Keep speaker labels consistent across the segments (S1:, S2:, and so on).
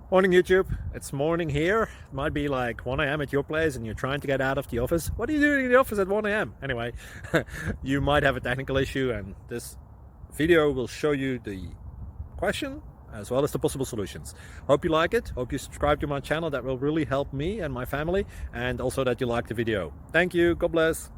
S1: Morning YouTube, it's morning here. It might be like 1 a.m. at your place and you're trying to get out of the office. What are you doing in the office at 1 a.m.? Anyway, you might have a technical issue and this video will show you the question as well as the possible solutions. Hope you like it, hope you subscribe to my channel. That will really help me and my family, and also that you like the video. Thank you, God bless.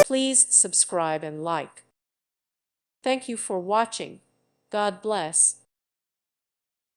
S2: Please subscribe and like. Thank you for watching. God bless.